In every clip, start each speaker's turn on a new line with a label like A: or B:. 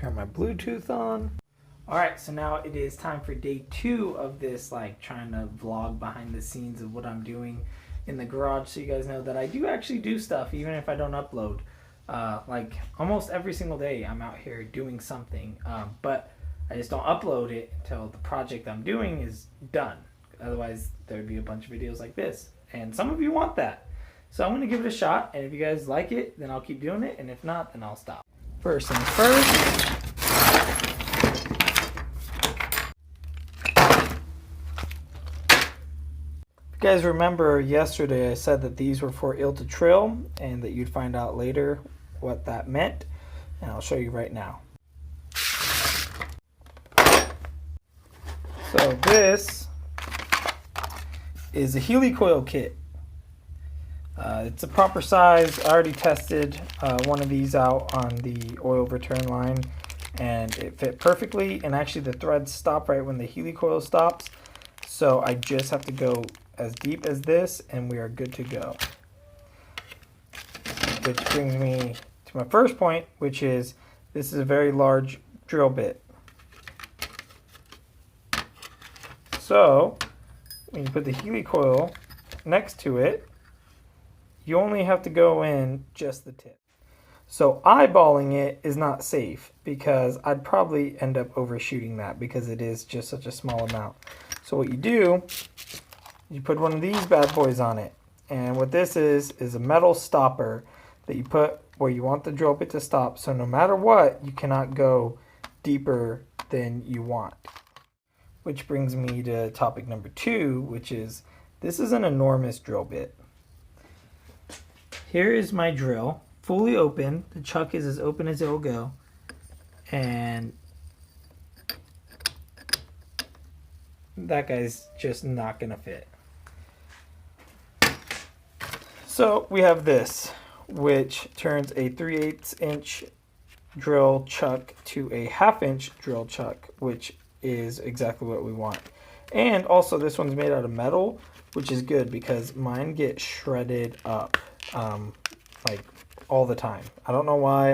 A: Turn my Bluetooth on. Alright, so now it is time for day 2 of this, like, trying to vlog behind the scenes of what I'm doing in the garage, so you guys know that I do actually do stuff even if I don't upload. Like almost every single day I'm out here doing something, but I just don't upload it until the project I'm doing is done. Otherwise there'd be a bunch of videos like this, and some of you want that. So I'm going to give it a shot, and if you guys like it, then I'll keep doing it, and if not, then I'll stop. First things first. If you guys remember yesterday I said that these were for ill to trill and that you'd find out later what that meant, and I'll show you right now. So this is a helicoil kit. It's a proper size. I already tested one of these out on the oil return line and it fit perfectly, and actually the threads stop right when the helicoil stops, so I just have to go as deep as this and we are good to go. Which brings me to my first point, which is this is a very large drill bit. So when you put the helicoil next to it, you only have to go in just the tip. So eyeballing it is not safe because I'd probably end up overshooting that because it is just such a small amount. So what you do, you put one of these bad boys on it. And what this is a metal stopper that you put where you want the drill bit to stop. So no matter what, you cannot go deeper than you want. Which brings me to topic number 2, which is this is an enormous drill bit. Here is my drill, fully open. The chuck is as open as it will go. And that guy's just not gonna fit. So we have this, which turns a 3/8 inch drill chuck to a 1/2 inch drill chuck, which is exactly what we want. And also this one's made out of metal, which is good because mine get shredded up like all the time. I don't know why,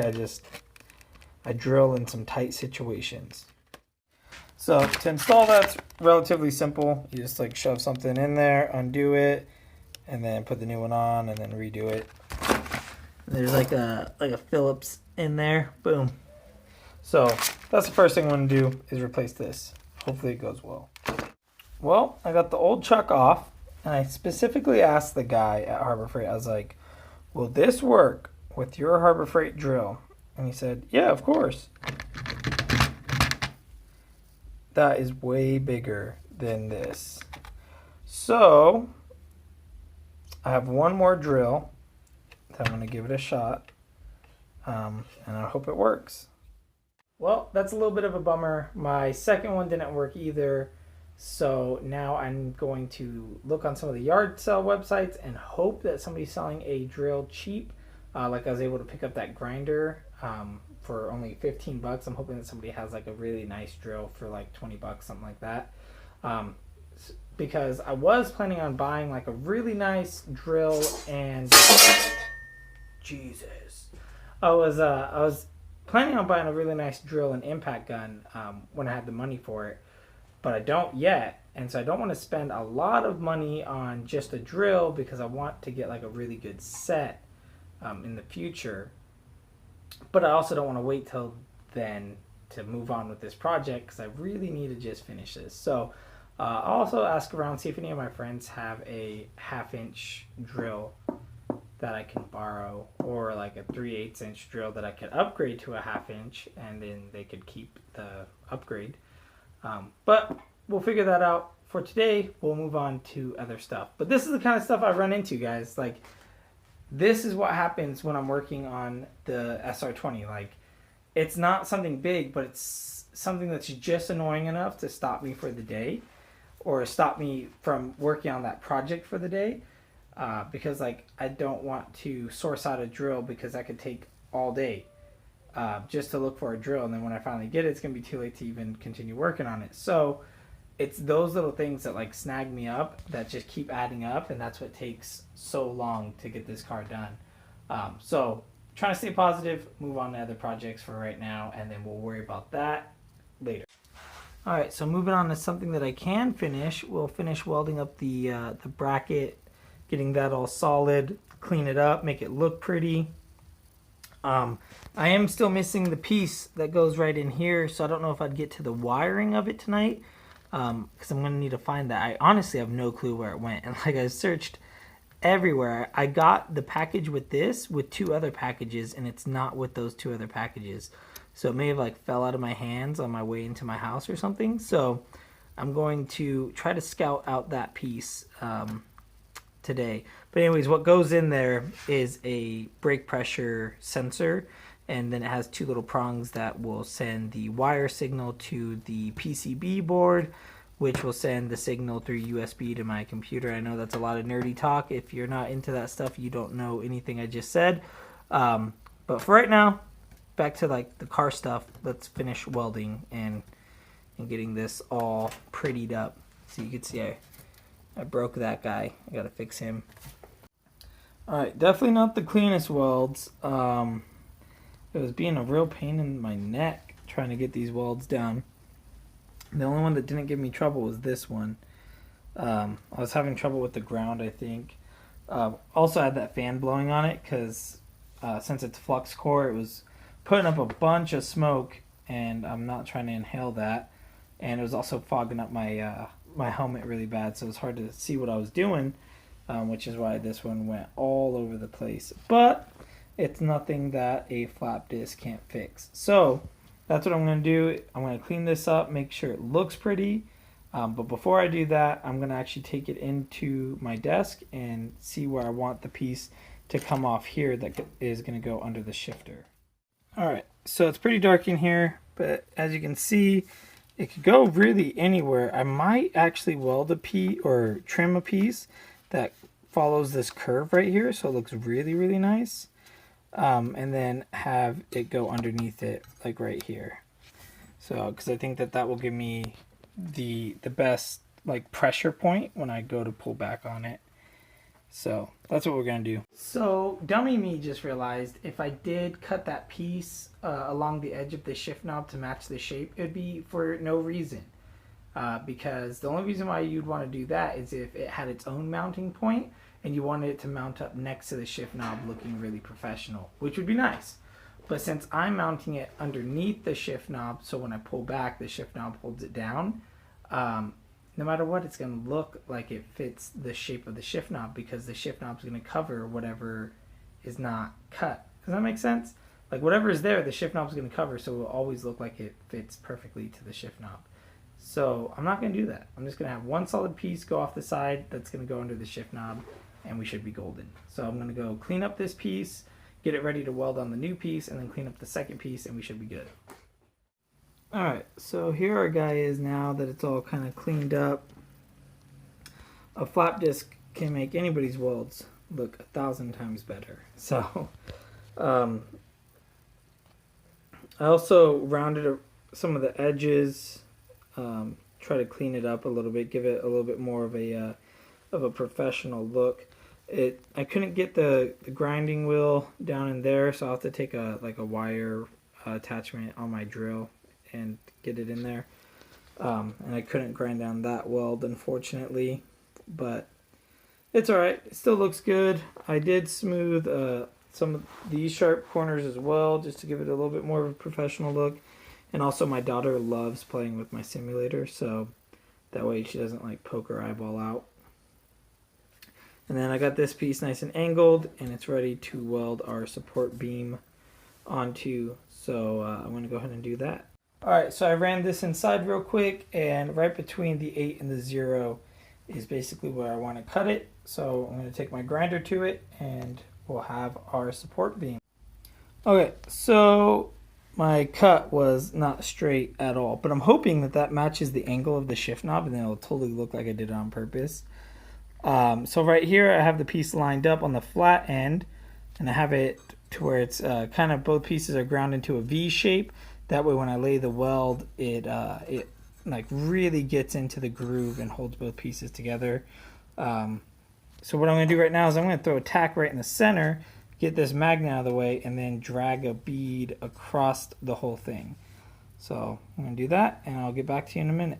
A: I drill in some tight situations. So to install that's relatively simple. You just like shove something in there, undo it, and then put the new one on and then redo it. There's like a Phillips in there. Boom. So that's the first thing I'm going to do is replace this. Hopefully it goes well. Well, I got the old chuck off, and I specifically asked the guy at Harbor Freight, I was like, will this work with your Harbor Freight drill? And he said, yeah, of course. That is way bigger than this. So I have one more drill that I'm going to give it a shot, and I hope it works. Well, that's a little bit of a bummer. My second one didn't work either. So now I'm going to look on some of the yard sale websites and hope that somebody's selling a drill cheap. Like I was able to pick up that grinder for only 15 bucks. I'm hoping that somebody has like a really nice drill for like 20 bucks, something like that. Because I was planning on buying like a really nice drill and Jesus. I was planning on buying a really nice drill and impact gun when I had the money for it. But I don't yet, and so I don't want to spend a lot of money on just a drill because I want to get like a really good set in the future. But I also don't want to wait till then to move on with this project because I really need to just finish this. So I'll also ask around, see if any of my friends have a 1/2 inch drill that I can borrow, or like a 3/8 inch drill that I could upgrade to a 1/2 inch, and then they could keep the upgrade. But we'll figure that out. For today, we'll move on to other stuff. But this is the kind of stuff I run into, guys. Like, this is what happens when I'm working on the SR20. Like, it's not something big, but it's something that's just annoying enough to stop me for the day, or stop me from working on that project for the day. Because, like, I don't want to source out a drill because that could take all day. Just to look for a drill, and then when I finally get it, it's gonna be too late to even continue working on it. So it's those little things that like snag me up that just keep adding up, and that's what takes so long to get this car done. So trying to stay positive, move on to other projects for right now, and then we'll worry about that later. All right, so moving on to something that I can finish. We'll finish welding up the bracket, getting that all solid, clean it up, make it look pretty. I am still missing the piece that goes right in here, so I don't know if I'd get to the wiring of it tonight, because I'm going to need to find that. I honestly have no clue where it went, and like I searched everywhere. I got the package with this with 2 other packages, and it's not with those 2 other packages. So it may have like fell out of my hands on my way into my house or something. So I'm going to try to scout out that piece today. But anyways, what goes in there is a brake pressure sensor, and then it has 2 little prongs that will send the wire signal to the PCB board, which will send the signal through USB to my computer. I know that's a lot of nerdy talk. If you're not into that stuff, you don't know anything I just said. But for right now, back to like the car stuff. Let's finish welding and getting this all prettied up. So you can see I broke that guy. I gotta fix him. All right, definitely not the cleanest welds. It was being a real pain in my neck trying to get these welds down. The only one that didn't give me trouble was this one. I was having trouble with the ground, I think. Also had that fan blowing on it because since it's flux core, it was putting up a bunch of smoke, and I'm not trying to inhale that. And it was also fogging up my my helmet really bad, so it was hard to see what I was doing, which is why this one went all over the place. But it's nothing that a flap disc can't fix. So that's what I'm going to do. I'm going to clean this up, make sure it looks pretty. But before I do that, I'm going to actually take it into my desk and see where I want the piece to come off here that is going to go under the shifter. Alright, so it's pretty dark in here, but as you can see, it could go really anywhere. I might actually weld a piece or trim a piece that follows this curve right here, so it looks really, really nice. And then have it go underneath it, like right here. So, because I think that will give me the best like pressure point when I go to pull back on it. So that's what we're gonna do. So dummy me just realized if I did cut that piece along the edge of the shift knob to match the shape, it would be for no reason. Because the only reason why you'd want to do that is if it had its own mounting point and you wanted it to mount up next to the shift knob looking really professional, which would be nice. But since I'm mounting it underneath the shift knob, so when I pull back, the shift knob holds it down, no matter what, it's going to look like it fits the shape of the shift knob because the shift knob is going to cover whatever is not cut. Does that make sense? Like whatever is there, the shift knob is going to cover, so it will always look like it fits perfectly to the shift knob. So I'm not going to do that. I'm just going to have one solid piece go off the side that's going to go under the shift knob, and we should be golden. So I'm going to go clean up this piece, get it ready to weld on the new piece, and then clean up the second piece, and we should be good. Alright, so here our guy is now that it's all kind of cleaned up. A flap disc can make anybody's welds look 1,000 times better. So, I also rounded some of the edges, try to clean it up a little bit, give it a little bit more of a professional look. I couldn't get the grinding wheel down in there, so I'll have to take a wire attachment on my drill and get it in there. And I couldn't grind down that weld, unfortunately, but it's alright. It still looks good. I did smooth some of these sharp corners as well, just to give it a little bit more of a professional look. And also my daughter loves playing with my simulator, so that way she doesn't like poke her eyeball out. And then I got this piece nice and angled, and it's ready to weld our support beam onto, so I'm going to go ahead and do that. Alright, so I ran this inside real quick, and right between the 8 and the 0 is basically where I want to cut it. So I'm going to take my grinder to it, and we'll have our support beam. Okay, so my cut was not straight at all, but I'm hoping that matches the angle of the shift knob, and then it'll totally look like I did it on purpose. So right here I have the piece lined up on the flat end, and I have it to where it's kind of both pieces are ground into a V shape. That way when I lay the weld, it like really gets into the groove and holds both pieces together. So what I'm going to do right now is I'm going to throw a tack right in the center get this magnet out of the way, and then drag a bead across the whole thing. So I'm going to do that, and I'll get back to you in a minute.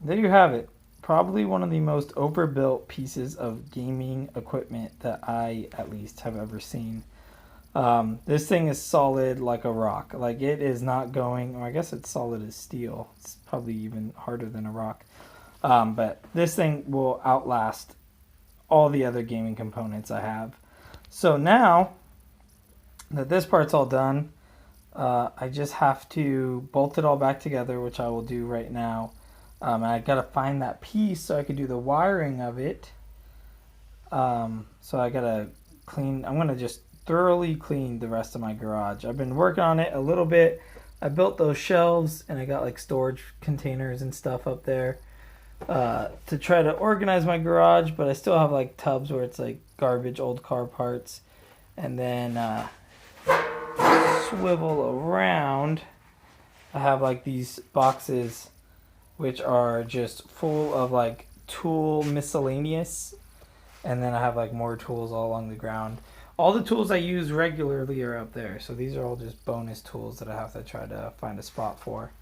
A: There you have it. Probably one of the most overbuilt pieces of gaming equipment that I, at least, have ever seen. This thing is solid like a rock. Like, it is not going, or I guess it's solid as steel. It's probably even harder than a rock. But this thing will outlast all the other gaming components I have. So now that this part's all done, I just have to bolt it all back together, which I will do right now. And I gotta find that piece so I could do the wiring of it. So I gotta clean, I'm gonna just thoroughly clean the rest of my garage. I've been working on it a little bit. I built those shelves and I got like storage containers and stuff up there to try to organize my garage, but I still have like tubs where it's like garbage, old car parts. And then swivel around, I have like these boxes which are just full of like tool miscellaneous, and then I have like more tools all along the ground. All the tools I use regularly are up there, so these are all just bonus tools that I have to try to find a spot for.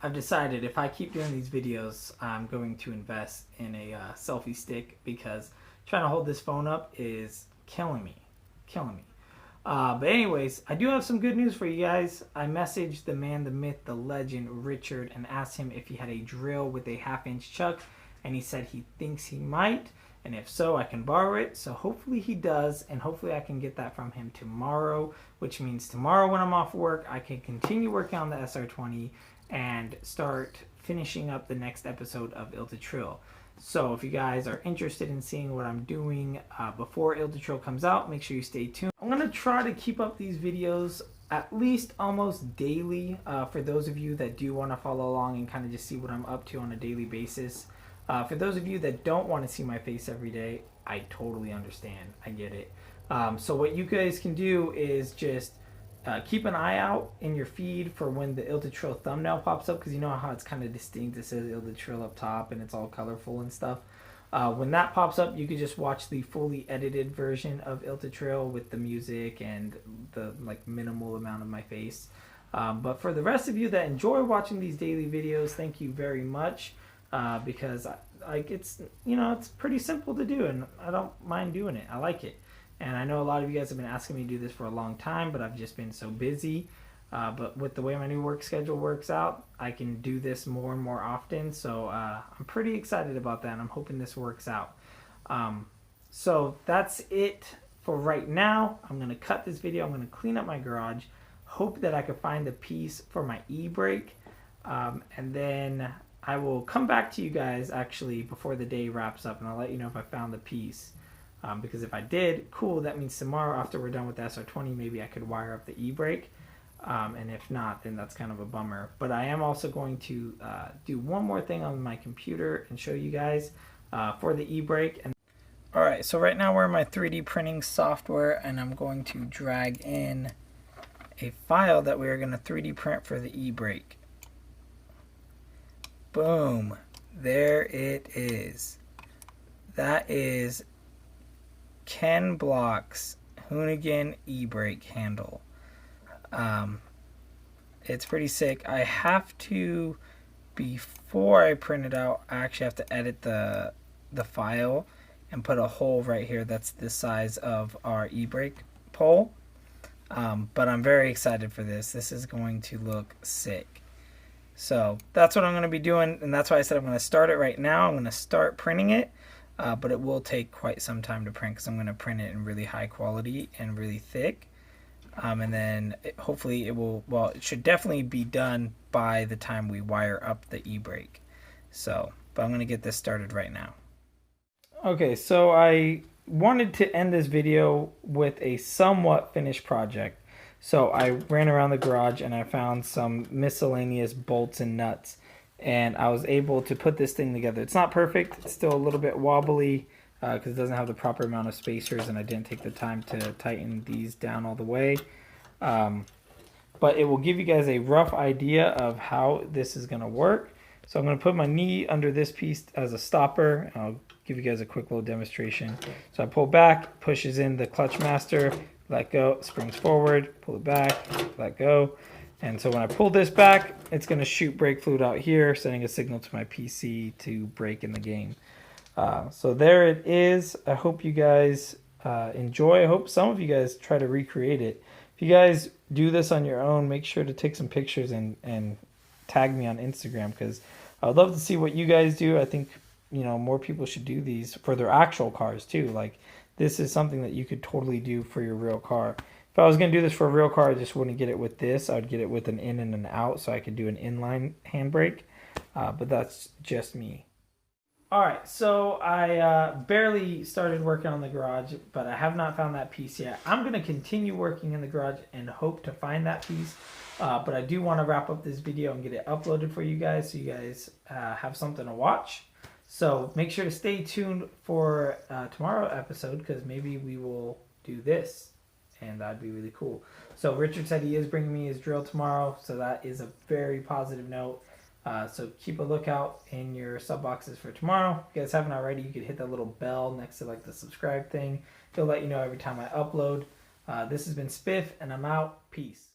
A: I've decided if I keep doing these videos, I'm going to invest in a selfie stick, because trying to hold this phone up is killing me. But anyways, I do have some good news for you guys. I messaged the man, the myth, the legend, Richard, and asked him if he had a drill with a 1/2-inch chuck, and he said he thinks he might, and if so, I can borrow it. So hopefully he does, and hopefully I can get that from him tomorrow, which means tomorrow when I'm off work, I can continue working on the SR20 and start finishing up the next episode of Il to Trill. So if you guys are interested in seeing what I'm doing before Il to Trill comes out, make sure you stay tuned. I'm going to try to keep up these videos at least almost daily for those of you that do want to follow along and kind of just see what I'm up to on a daily basis. For those of you that don't want to see my face every day, I totally understand. I get it. So what you guys can do is just keep an eye out in your feed for when the Il to Trill thumbnail pops up, because you know how it's kind of distinct. It says Il to Trill up top and it's all colorful and stuff. When that pops up, you can just watch the fully edited version of Il to Trill with the music and the like minimal amount of my face. But for the rest of you that enjoy watching these daily videos, thank you very much, because like it's, you know, it's pretty simple to do and I don't mind doing it. I like it. And I know a lot of you guys have been asking me to do this for a long time, but I've just been so busy. But with the way my new work schedule works out, I can do this more and more often. So I'm pretty excited about that, and I'm hoping this works out. So that's it for right now. I'm going to cut this video. I'm going to clean up my garage. Hope that I can find the piece for my e-brake. And then I will come back to you guys actually before the day wraps up, and I'll let you know if I found the piece. Because if I did, cool, that means tomorrow after we're done with the SR20, maybe I could wire up the e-brake. And if not, then that's kind of a bummer. But I am also going to do one more thing on my computer and show you guys for the e-brake. Alright, so right now we're in my 3D printing software, and I'm going to drag in a file that we are going to 3D print for the e-brake. Boom. There it is. That is Ken Block's Hoonigan e-brake handle. It's pretty sick. I have to, before I print it out, I actually have to edit the file and put a hole right here that's the size of our e-brake pole. But I'm very excited for this. This is going to look sick. So that's what I'm going to be doing, and that's why I said I'm going to start it right now. I'm going to start printing it. But it will take quite some time to print, because I'm going to print it in really high quality and really thick. And then hopefully it will, well, it should definitely be done by the time we wire up the e-brake. So, but I'm going to get this started right now. Okay, so I wanted to end this video with a somewhat finished project. So I ran around the garage and I found some miscellaneous bolts and nuts. And I was able to put this thing together. It's not perfect. It's still a little bit wobbly because it doesn't have the proper amount of spacers, and I didn't take the time to tighten these down all the way. But it will give you guys a rough idea of how this is going to work. So I'm going to put my knee under this piece as a stopper. I'll give you guys a quick little demonstration. So I pull back, pushes in the clutch master, let go, springs forward, pull it back, let go. And so when I pull this back, it's going to shoot brake fluid out here, sending a signal to my PC to brake in the game. So there it is. I hope you guys enjoy. I hope some of you guys try to recreate it. If you guys do this on your own, make sure to take some pictures and tag me on Instagram, because I would love to see what you guys do. I think, you know, more people should do these for their actual cars too. Like, this is something that you could totally do for your real car. If I was going to do this for a real car, I just wouldn't get it with this. I would get it with an in and an out, so I could do an inline handbrake. But that's just me. All right, so I barely started working on the garage, but I have not found that piece yet. I'm going to continue working in the garage and hope to find that piece. But I do want to wrap up this video and get it uploaded for you guys, so you guys have something to watch. So make sure to stay tuned for tomorrow's episode, because maybe we will do this, and that'd be really cool. So Richard said he is bringing me his drill tomorrow, so that is a very positive note. So keep a lookout in your sub boxes for tomorrow. If you guys haven't already, you could hit that little bell next to like the subscribe thing. It'll let you know every time I upload. This has been Spiff, and I'm out. Peace.